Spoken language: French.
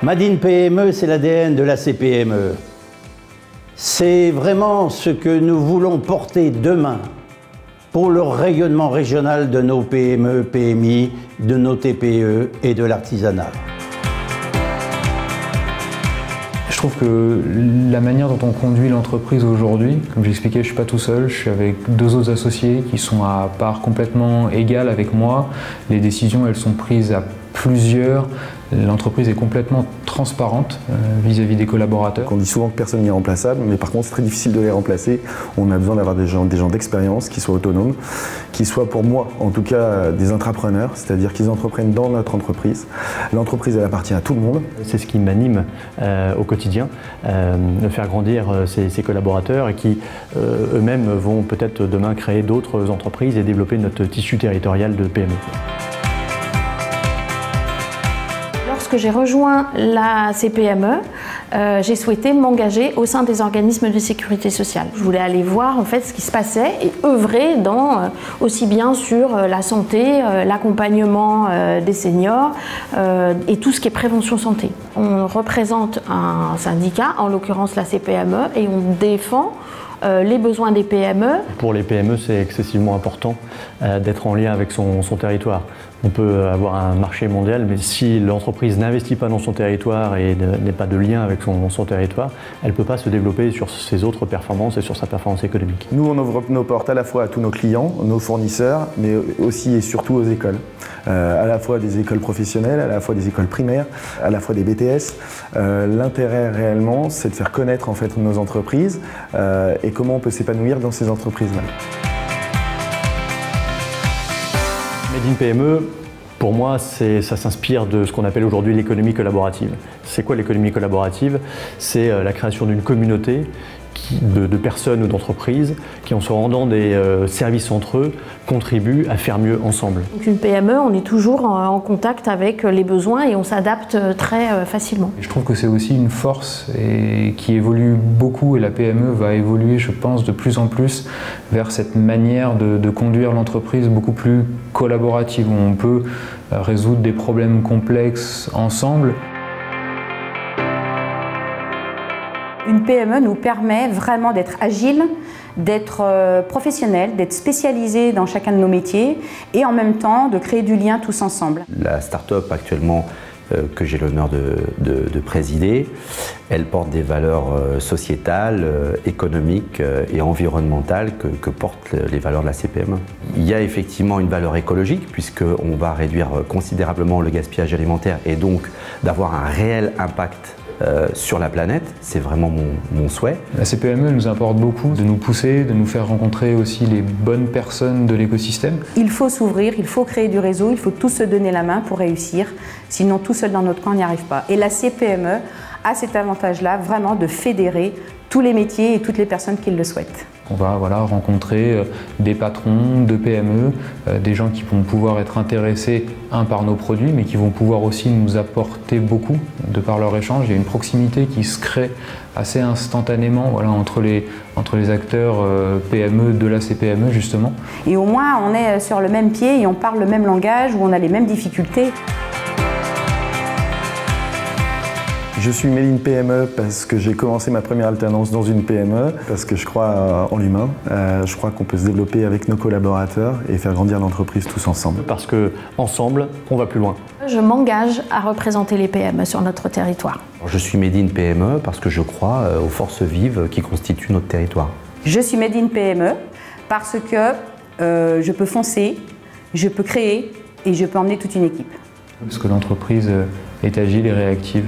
Made in PME, c'est l'ADN de la CPME. C'est vraiment ce que nous voulons porter demain pour le rayonnement régional de nos PME, PMI, de nos TPE et de l'artisanat. Je trouve que la manière dont on conduit l'entreprise aujourd'hui, comme j'expliquais, je ne suis pas tout seul, je suis avec 2 autres associés qui sont à part complètement égales avec moi. Les décisions, elles sont prises à plusieurs. L'entreprise est complètement transparente vis-à-vis des collaborateurs. On dit souvent que personne n'est irremplaçable, mais par contre c'est très difficile de les remplacer. On a besoin d'avoir des gens d'expérience, qui soient autonomes, qui soient pour moi en tout cas des intrapreneurs, c'est-à-dire qu'ils entreprennent dans notre entreprise. L'entreprise elle appartient à tout le monde. C'est ce qui m'anime au quotidien, de faire grandir ces collaborateurs et qui eux-mêmes vont peut-être demain créer d'autres entreprises et développer notre tissu territorial de PME. Lorsque j'ai rejoint la CPME, j'ai souhaité m'engager au sein des organismes de sécurité sociale. Je voulais aller voir en fait ce qui se passait et œuvrer aussi bien sur la santé, l'accompagnement des seniors et tout ce qui est prévention santé. On représente un syndicat, en l'occurrence la CPME, et on défend les besoins des PME. Pour les PME, c'est excessivement important d'être en lien avec son territoire. On peut avoir un marché mondial, mais si l'entreprise n'investit pas dans son territoire et n'est pas de lien avec son territoire, elle ne peut pas se développer sur ses autres performances et sur sa performance économique. Nous, on ouvre nos portes à la fois à tous nos clients, nos fournisseurs, mais aussi et surtout aux écoles. À la fois des écoles professionnelles, à la fois des écoles primaires, à la fois des BTS. L'intérêt réellement, c'est de faire connaître en fait nos entreprises et comment on peut s'épanouir dans ces entreprises-là. Made in PME, pour moi, ça s'inspire de ce qu'on appelle aujourd'hui l'économie collaborative. C'est quoi l'économie collaborative? C'est la création d'une communauté de personnes ou d'entreprises qui, en se rendant des services entre eux, contribuent à faire mieux ensemble. Donc une PME, on est toujours en contact avec les besoins et on s'adapte très facilement. Je trouve que c'est aussi une force qui évolue beaucoup, et la PME va évoluer, je pense, de plus en plus vers cette manière de conduire l'entreprise beaucoup plus collaborative, où on peut résoudre des problèmes complexes ensemble. Une PME nous permet vraiment d'être agile, d'être professionnel, d'être spécialisé dans chacun de nos métiers et en même temps de créer du lien tous ensemble. La start-up actuellement que j'ai l'honneur de présider, elle porte des valeurs sociétales, économiques et environnementales que portent les valeurs de la CPME. Il y a effectivement une valeur écologique puisqu'on va réduire considérablement le gaspillage alimentaire et donc d'avoir un réel impact sur la planète, c'est vraiment mon souhait. La CPME nous apporte beaucoup, de nous pousser, de nous faire rencontrer aussi les bonnes personnes de l'écosystème. Il faut s'ouvrir, il faut créer du réseau, il faut tous se donner la main pour réussir, sinon tout seul dans notre coin on n'y arrive pas. Et la CPME a cet avantage-là vraiment de fédérer tous les métiers et toutes les personnes qui le souhaitent. On va rencontrer des patrons de PME, des gens qui vont pouvoir être intéressés par nos produits, mais qui vont pouvoir aussi nous apporter beaucoup de par leur échange. Il y a une proximité qui se crée assez instantanément entre les acteurs PME de la CPME justement. Et au moins on est sur le même pied et on parle le même langage, où on a les mêmes difficultés. Je suis Made in PME parce que j'ai commencé ma première alternance dans une PME, parce que je crois en l'humain. Je crois qu'on peut se développer avec nos collaborateurs et faire grandir l'entreprise tous ensemble. Parce qu'ensemble, on va plus loin. Je m'engage à représenter les PME sur notre territoire. Je suis Made in PME parce que je crois aux forces vives qui constituent notre territoire. Je suis Made in PME parce que je peux foncer, je peux créer et je peux emmener toute une équipe. Parce que l'entreprise est agile et réactive.